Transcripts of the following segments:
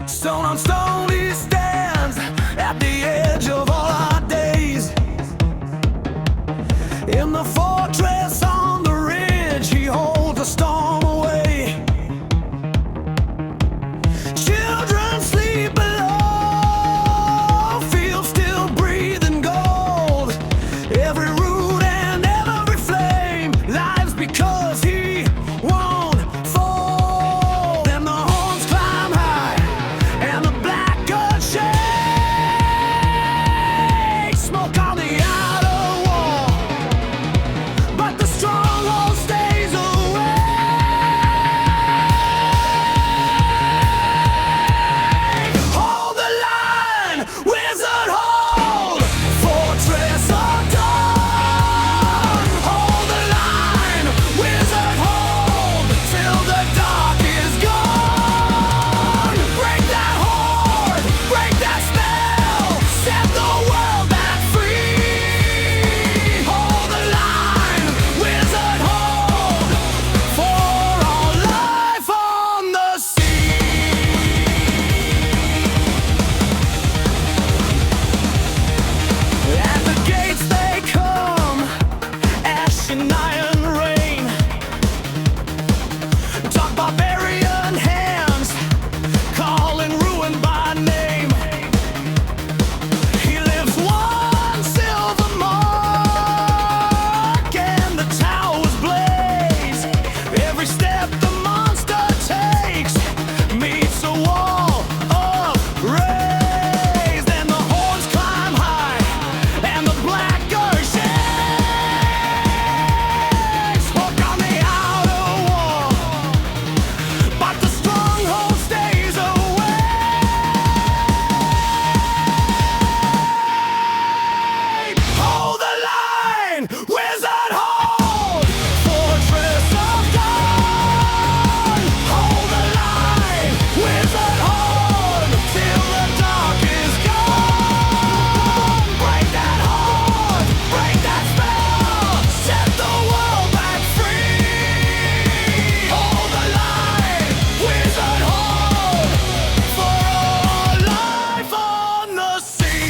Stone on stone he stands at the edge of all our days. In the fortress on the ridge he holds a storm away. Children sleep below, fields still breathing gold. Every root and every flame lives because he won't fold. And the horns climb high and the black earth shakes. Smoke on the outer wall, but the stronghold stays away. Hold the line, wizard, hold, fortress of dawn. Hold the line, wizard, hold, till the dark is gone. Break that horde, break that spell, set the world back free. Hold the line, wizard, hold, for all life on the sea. At the gates they come, ash and iron rain. Dark barbarian hands, calling ruin by name. He lives one silver mark, and the towers blaze. Every step the monster takes meets a wall of rays. Then the horns climb high and the black earth shakes. Hook on the outer wall, but the stronghold stays away. Hold the line, wizard, hold, fortress of dawn. Hold the line, wizard, hold, till the dark is gone. Break that hold, break that spell, set the world back free. Hold the line, wizard, hold, for all life on the sea.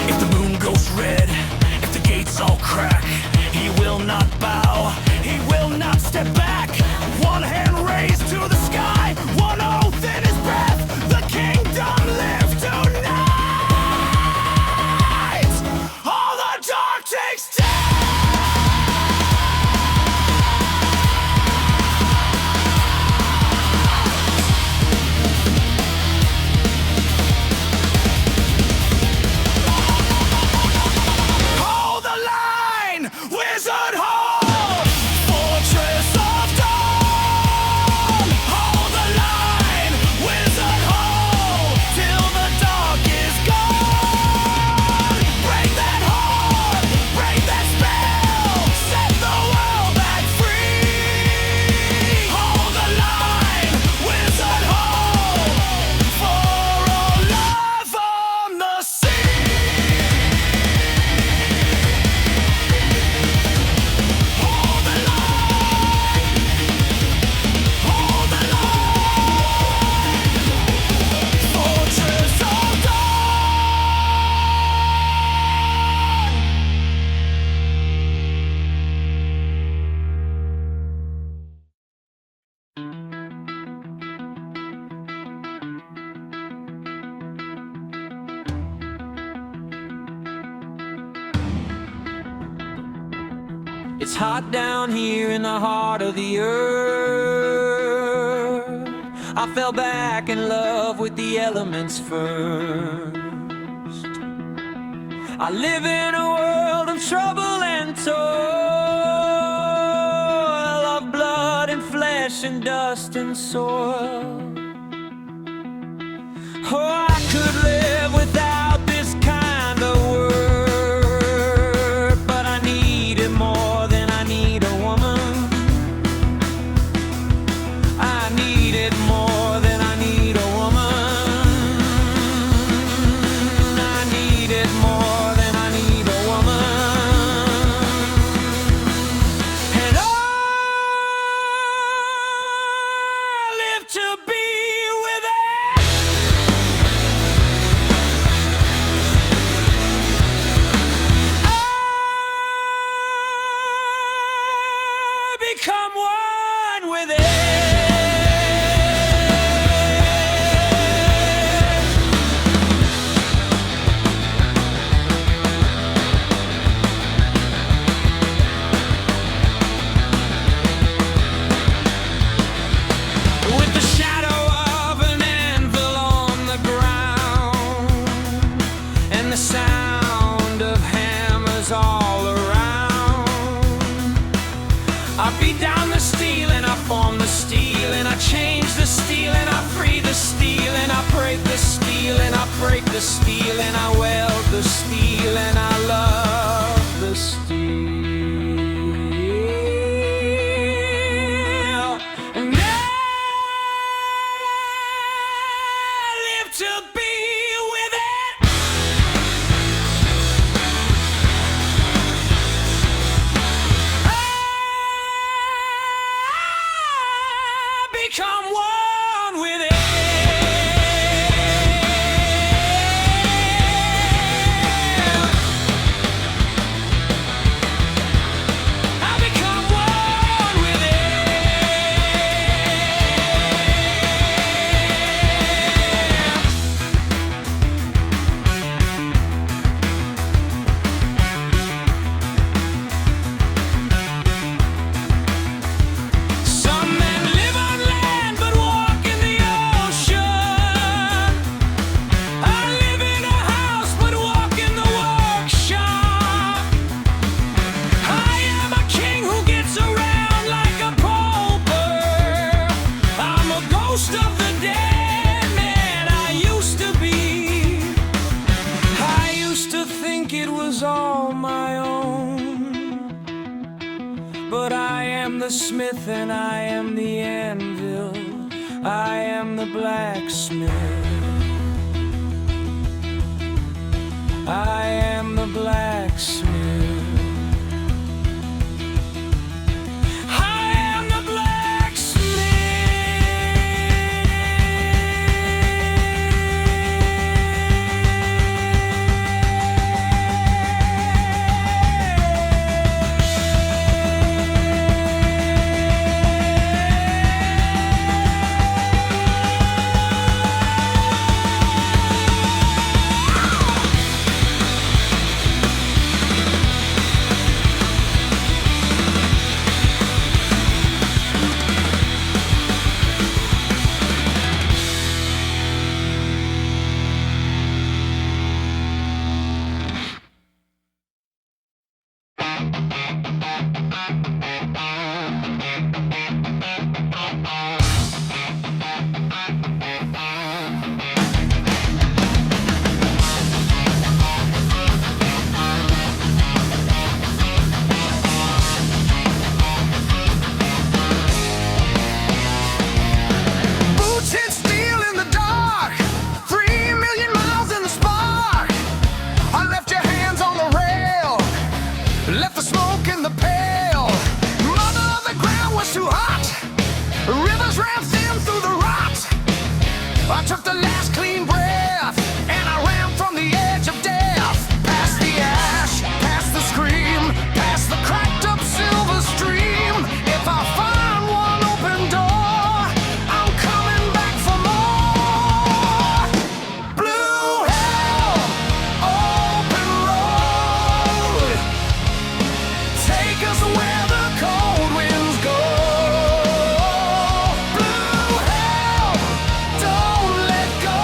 If the moon goes red, if the gates all crack, he will not bow, he will not step back. One hand raised to the sky, one oath in his breath, the kingdom live tonight. All the dark takes death. Hold the line, wizard, hold, fortress of dawn. Hold the line, wizard, hold, till the dark is gone. Break that hold, break that spell, set the world back free. Hold the line, wizard, hold, for all life on the sea. Hold the line, hold the line, fortress of It's hot down here in the heart of the earth. I fell back in love with the elements first. I live in a world of trouble and toil, of blood and flesh and dust and soil. Oh, I could live without this kind of work, but I need it more than I need a woman. I need it more than I need a woman. I with it. With the shadow of an anvil on the ground and the sound of hammers all around, I beat down the steel and I form the steel and I change the steel and I free the steel and I break the steel and I break the steel and I weld the steel and I love the steel. And I live to be with it. Become one with it. I become one with Some men live on land but walk in the ocean. I live in a house but walk in the workshop. I am a king who gets around like a pauper. I'm a ghost of the dead man I used to be. I used to think it was all my own, but I am the smith and I am the anvil. I am the blacksmith. I am the blacksmith. I am the boots hit steel in the dark. 3 million miles in the spark. I left your hands on the rail, left the smoke in the pail. Mother, the ground was too hot. Rivers ran thin through the rot. I took the last clean breath and I ran from the edge of death. Past the ash, past the scream, past the cracked up silver stream. If I find one open door, I'm coming back for more. Blue hell, open road. Take us where the cold winds go. Blue hell, don't let go.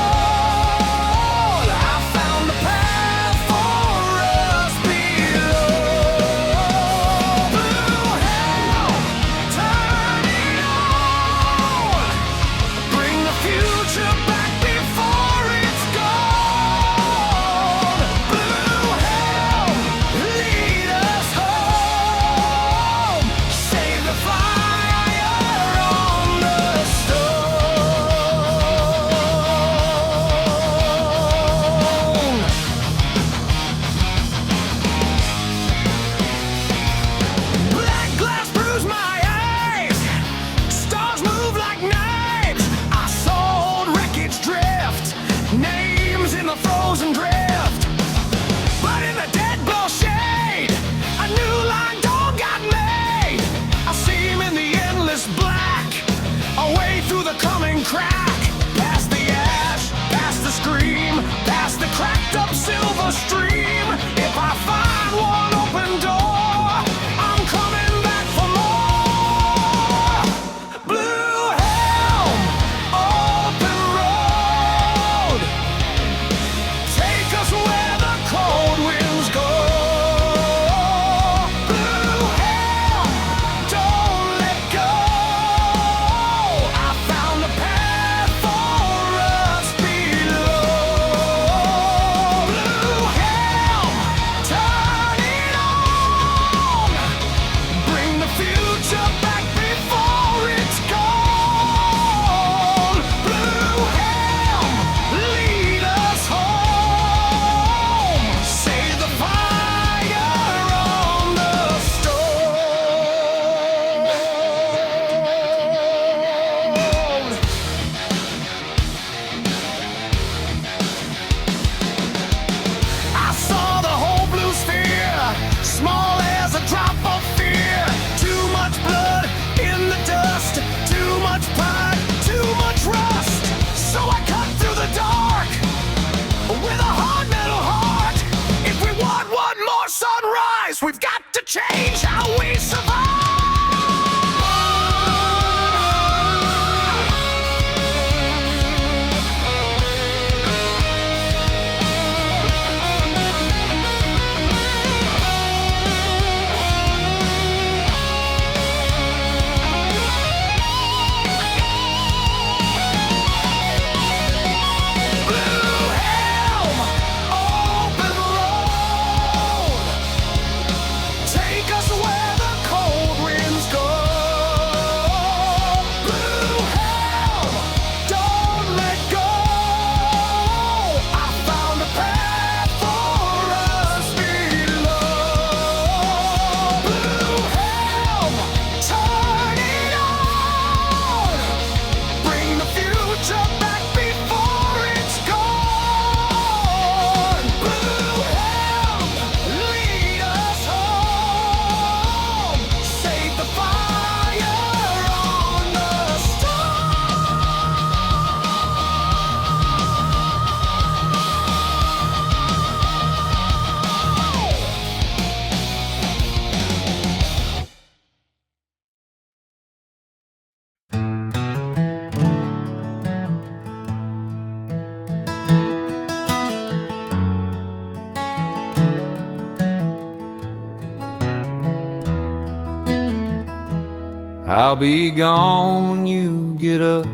I'll be gone when you get up.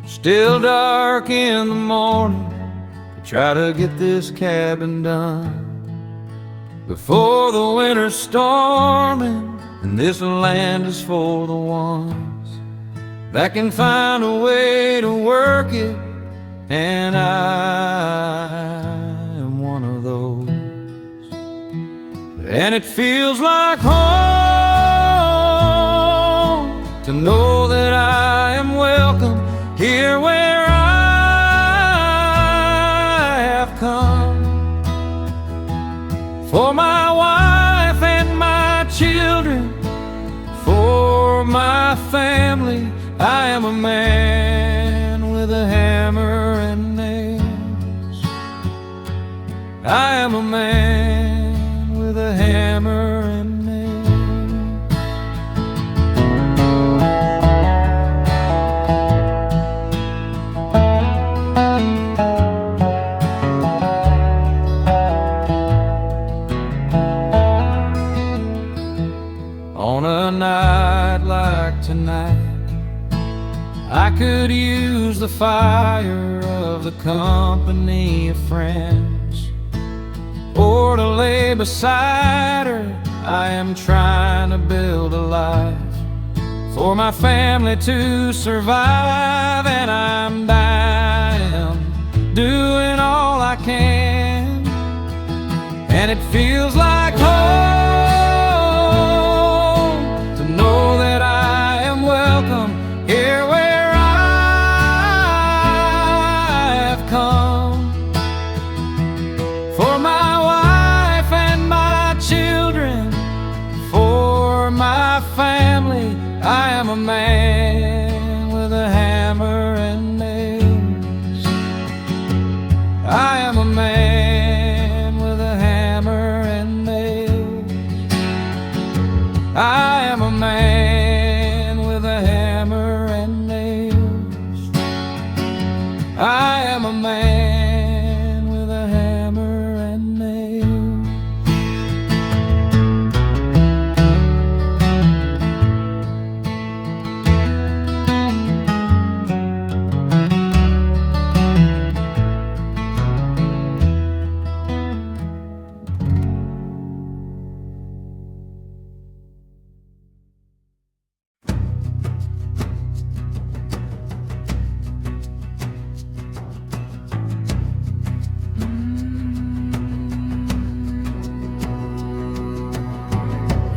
Still dark in the morning, try to get this cabin done before the winter's storming, and this land is for the ones that can find a way to work it, and I am one of those. And it feels like home to know that I am welcome here where I have come. For my wife and my children, for my family, I am a man with a hammer and nails. I am a man with a hammer and nails. On a night like tonight, I could use the fire of the company of friends, or to lay beside her. I am trying to build a life for my family to survive, and I'm dying, doing all I can. And it feels like home to know that I am welcome here where I have come. For my wife and my children, for my family, I am a man with a hammer and nails. I am a man with a hammer and nails. I am a man with a hammer and nails. I am a man with a hammer and nails.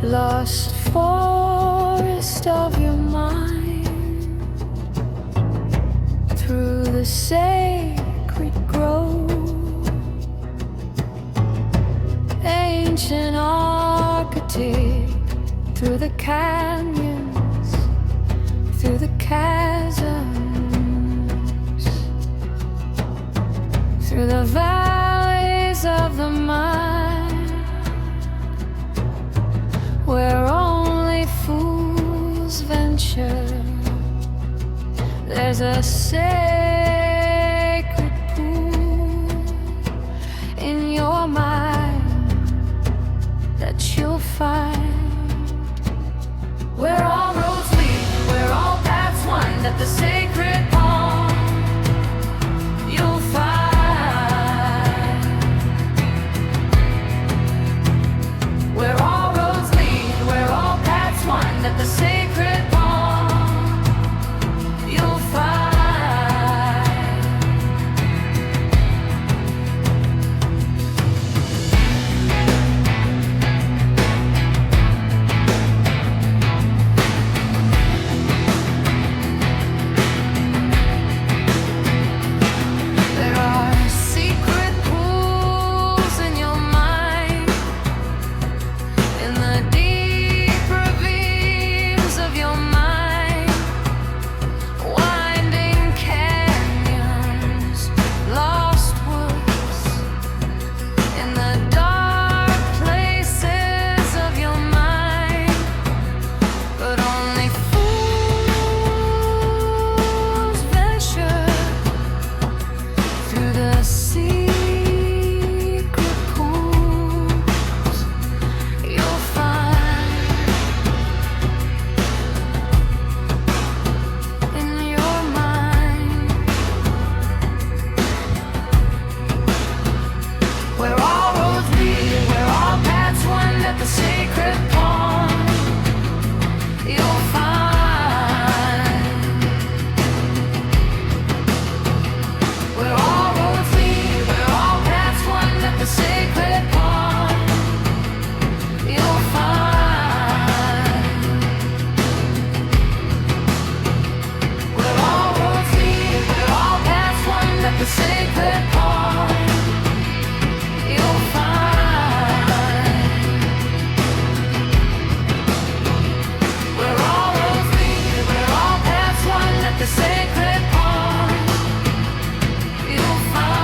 Lost forest of your mind, through the sacred grove, ancient architect, through the canyons, through the chasms, through the valleys of the mind, where only fools venture. There's a sacred pool in your mind that you'll find, where all roads lead, where all paths wind, at the sacred pond you'll find, where all roads lead, where all paths wind, at the sacred pond you'll find. sacred pond, you'll find where all roads lead, where all paths wind at the sacred pond, you'll find.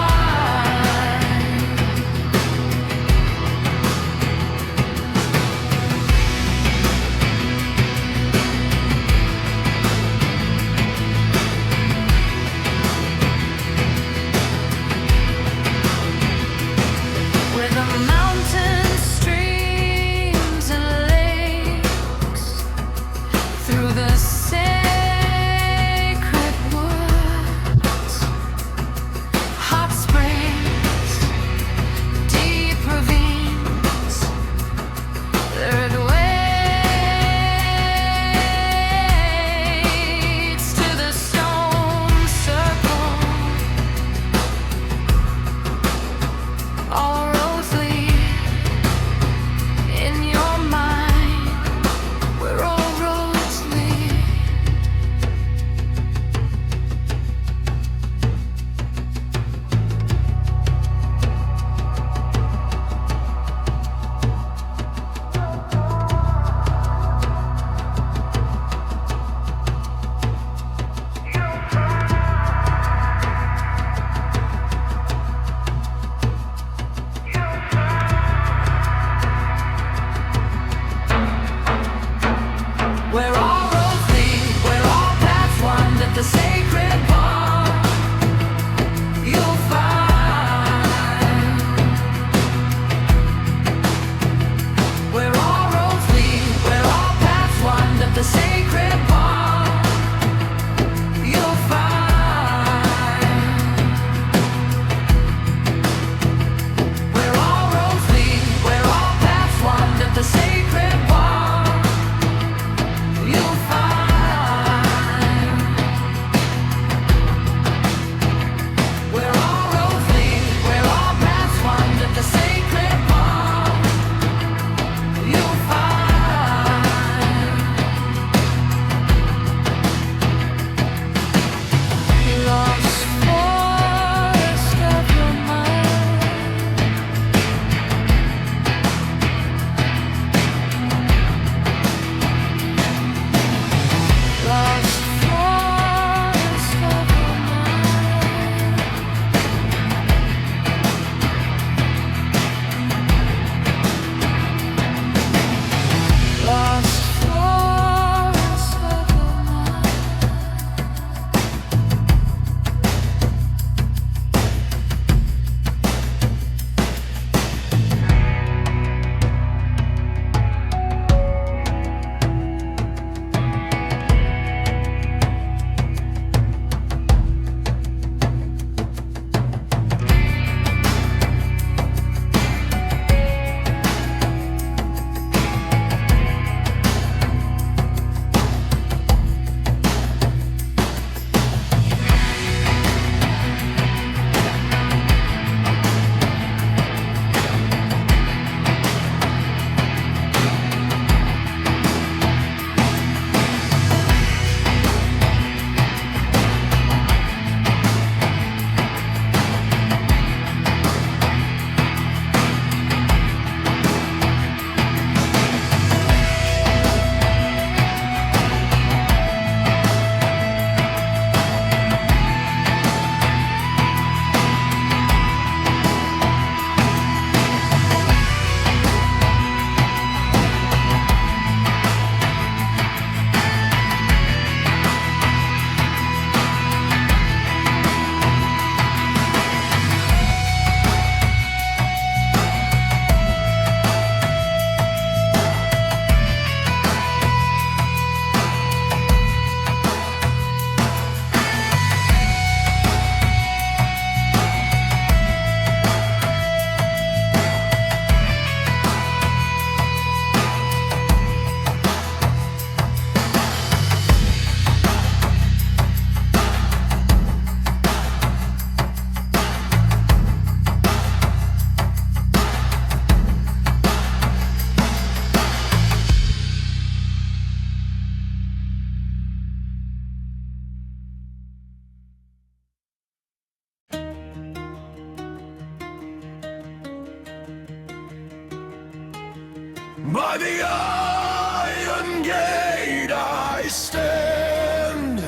By the iron gate I stand,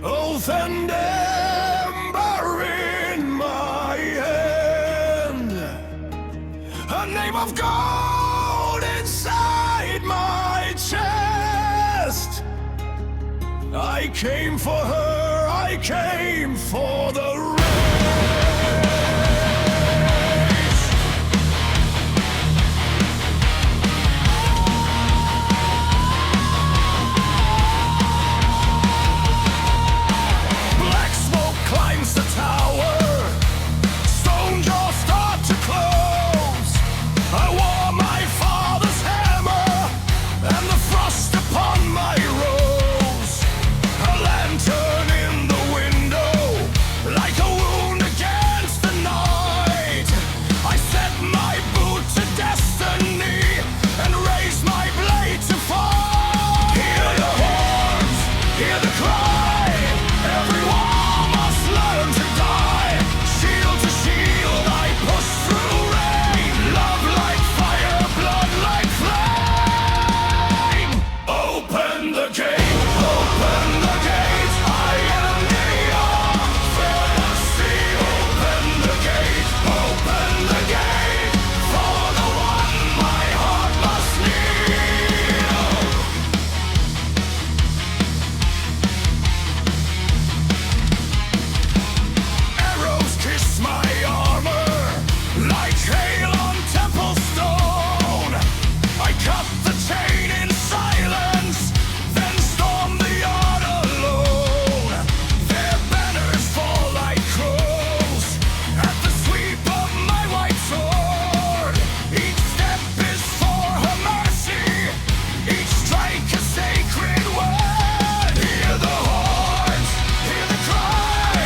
oath and ember in my hand, a name of gold inside my chest. I came for her, I came for the race. Black smoke climbs the tower, stone jaws start to close. I wore my father's hammer and the frost upon my rose. A lantern in the window, like a wound against the night. I set my boot to destiny and raised my blade to fight. Hear the horns, hear the cry, every war must learn to die. Shield to shield I push through rain, love like fire, blood like flame. Open the gate, open the gate, I am the fantasy. Open the gate, for the one my heart must need. Arrows kiss my armor like hail on temple stone. I cut the chain in silence, then storm the yard alone. Their banners fall like crows at the sweep of my white sword. Each step is for her mercy, each strike a sacred word. Hear the horns, hear the cry,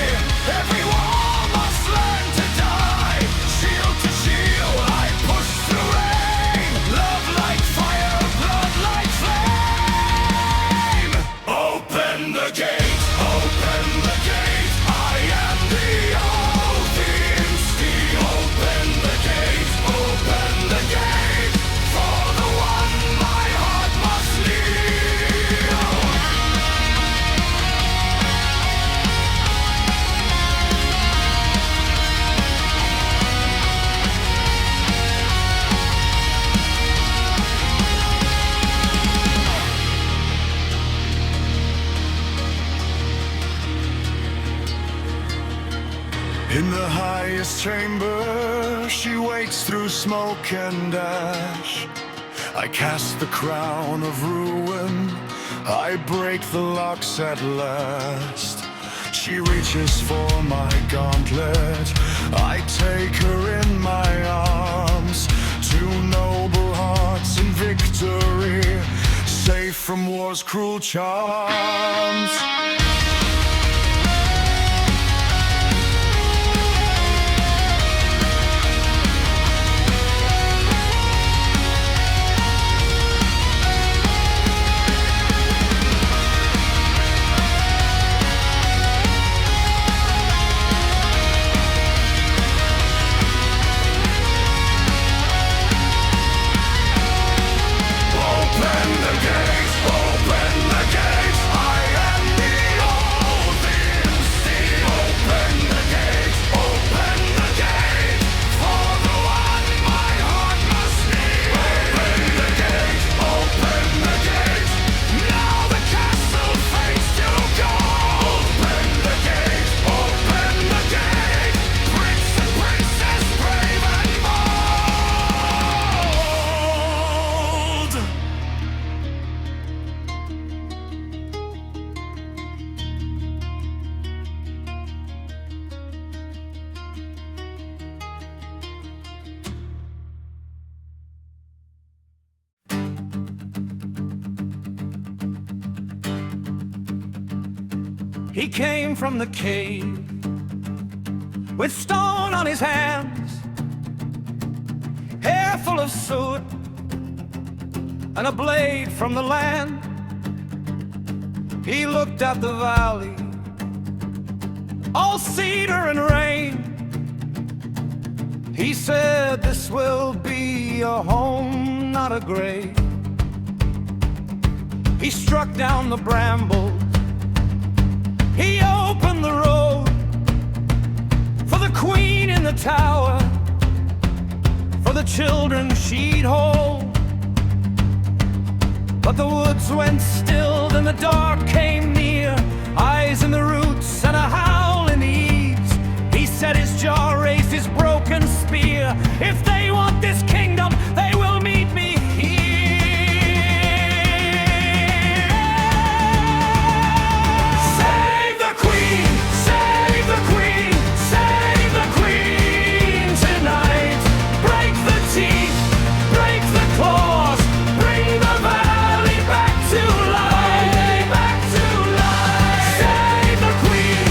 every war must learn to die. Shield to shield I push through rain, love like fire, blood like flame. Open the gate, open the gate, I am the oath in steel. Open the gate, for the one my heart must lead. In the highest chamber, she waits through smoke and ash. I cast the crown of ruin, I break the locks at last. She reaches for my gauntlet, I take her in my arms. Two noble hearts in victory, safe from war's cruel charms. Open the gate, I am the oath in steel. Open the gate, for the one my heart must need. Open the gate, now the castle fades to gold. Open the gate, prince and princess brave and bold. He came from the cave with stone on his hands, hair full of soot, and a blade from the land. He looked at the valley, all cedar and rain. He said this will be a home, not a grave. He struck down the brambles. He opened the road for the queen in the tower, for the children she'd hold. But the woods went still, then the dark came near. Eyes in the roots and a howl in the eaves. He set his jaw, raised his broken spear. If they want this kingdom, they will meet me here. Save the queen, save the queen, save the queen tonight. Break the teeth, break the claws, bring the valley back to life, back to life. Save the queen,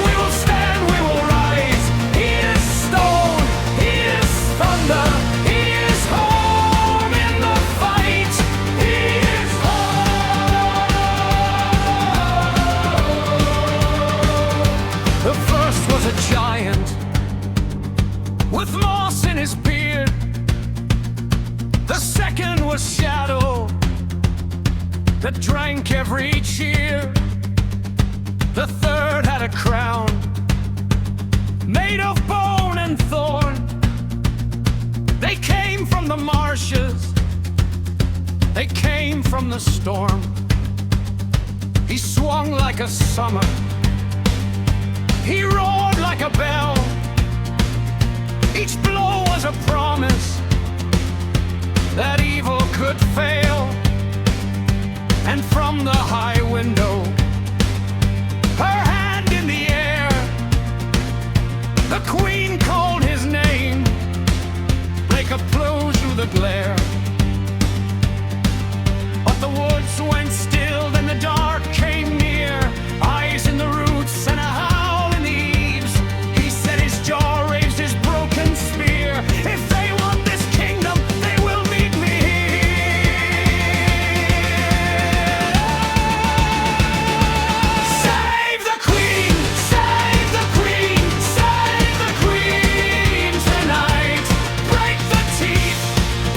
we will stand, we will rise. He is stone, he is thunder, he is home in the fight. He is home. The first was a giant with moss in his beard. The second was shadow that drank every cheer. The third had a crown made of bone and thorn. They came from the marshes, they came from the storm. He swung like a summer, he roared like a bell. Each blow was a promise that evil could fail. And from the high window, her hand in the air, the queen called his name. They could blow through the glare. But the woods went still, then the dark came near. Eyes in the roots and a howl in the eaves. He set his jaw, raised his broken spear. If they want this kingdom, they will meet me here. Save the queen, save the queen, save the queen tonight. Break the teeth,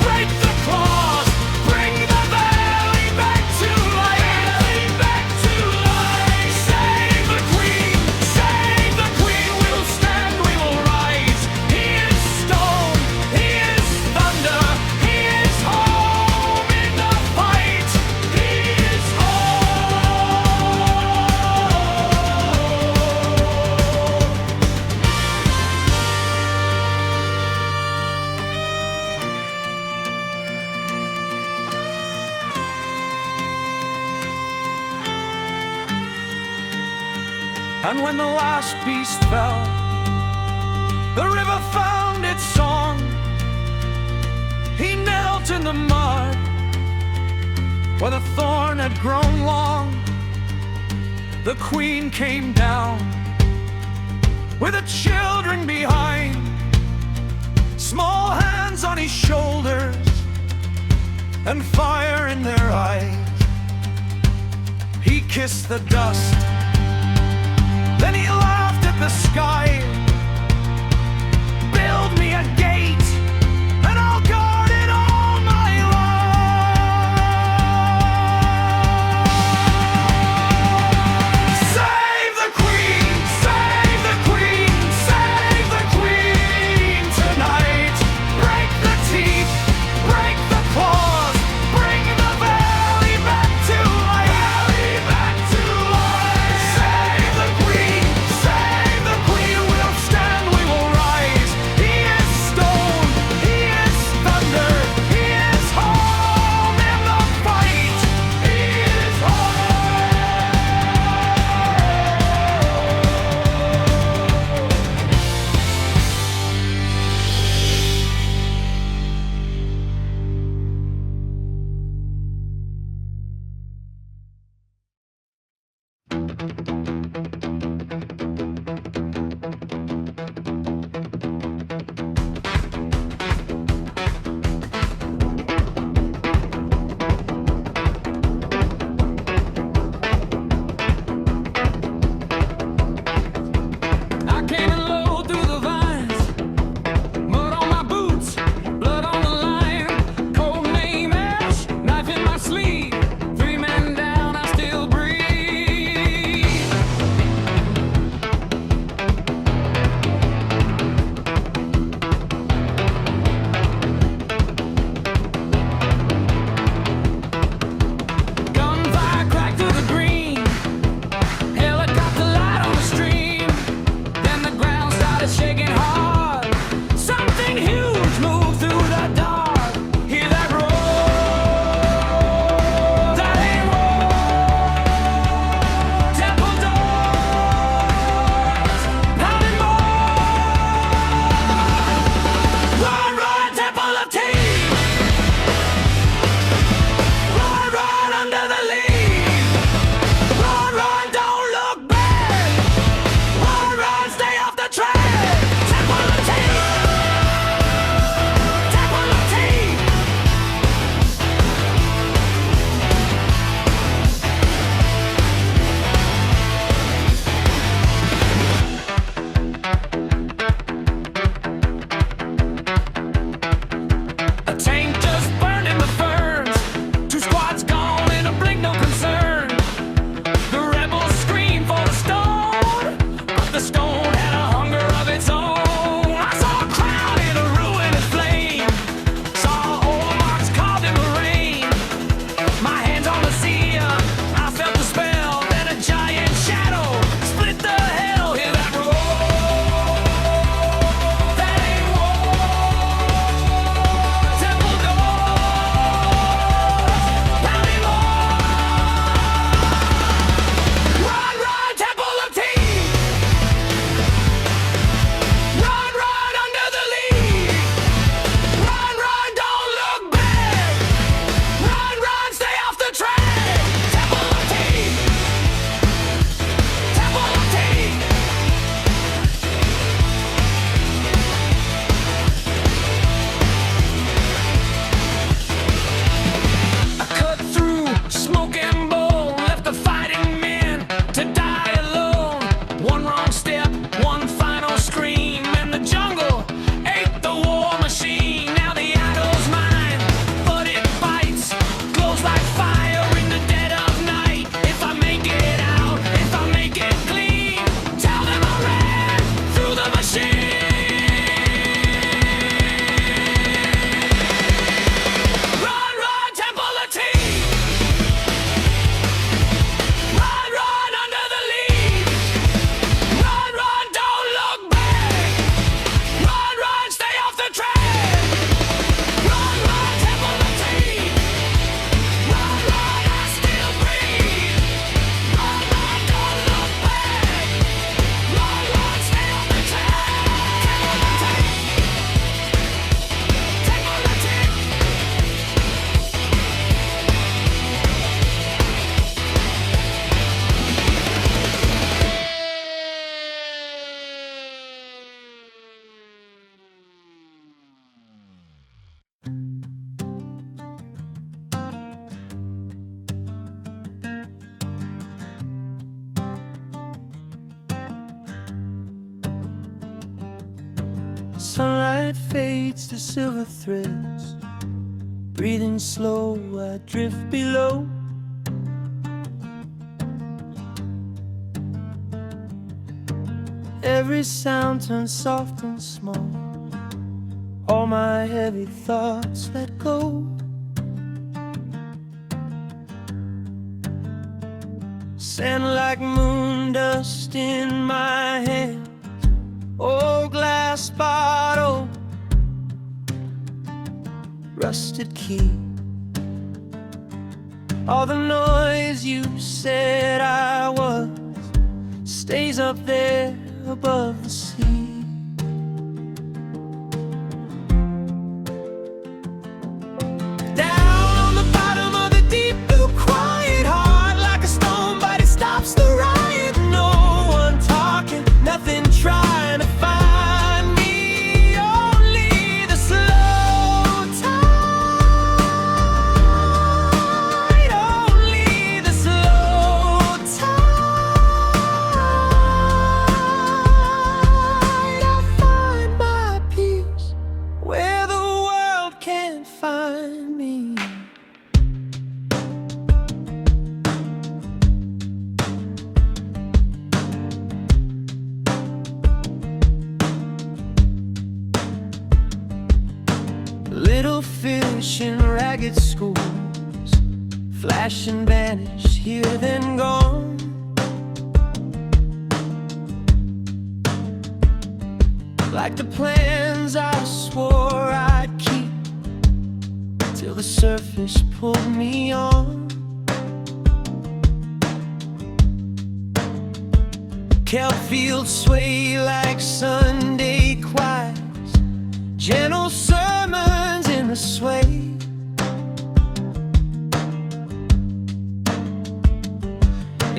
break the claws, bring the valley back to life, back to life. Save the queen, we'll stand, we will rise. He is stone, he is thunder, he is home in the fight. He is home. And when the last beast fell, the river found its song. He knelt in the mud where the thorn had grown long. The queen came down with the children behind, small hands on his shoulders and fire in their eyes. He kissed the dust, then he laughed at the sky. Build me a gate, and I'll guard it all my life. Save the queen, save the queen, save the queen tonight. Break the teeth, break the claws, bring the valley back to life, back to life. Save the queen, we'll Sunlight fades to silver threads. Breathing slow, I drift below. Every sound turns soft and small. All my heavy thoughts let go. Sand like moon dust in my hand. Old glass bottle, rusted key. All the noise you said I was stays up there above the sea. Down on the bottom of the deep blue, quiet heart like a stone, but it stops the riot. No one talking, nothing trying to find me. Only the slow tide, only the slow tide. I find my peace where the world can't find me. Little fish in ragged schools, flash and vanish, here then gone. Like the plans I swore I'd keep, till the surface pulled me on. Kelp fields sway like Sunday choirs, gentle sermons in the sway.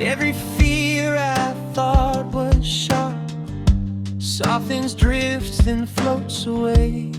Every fear I thought was sharp softens, drifts, then floats away.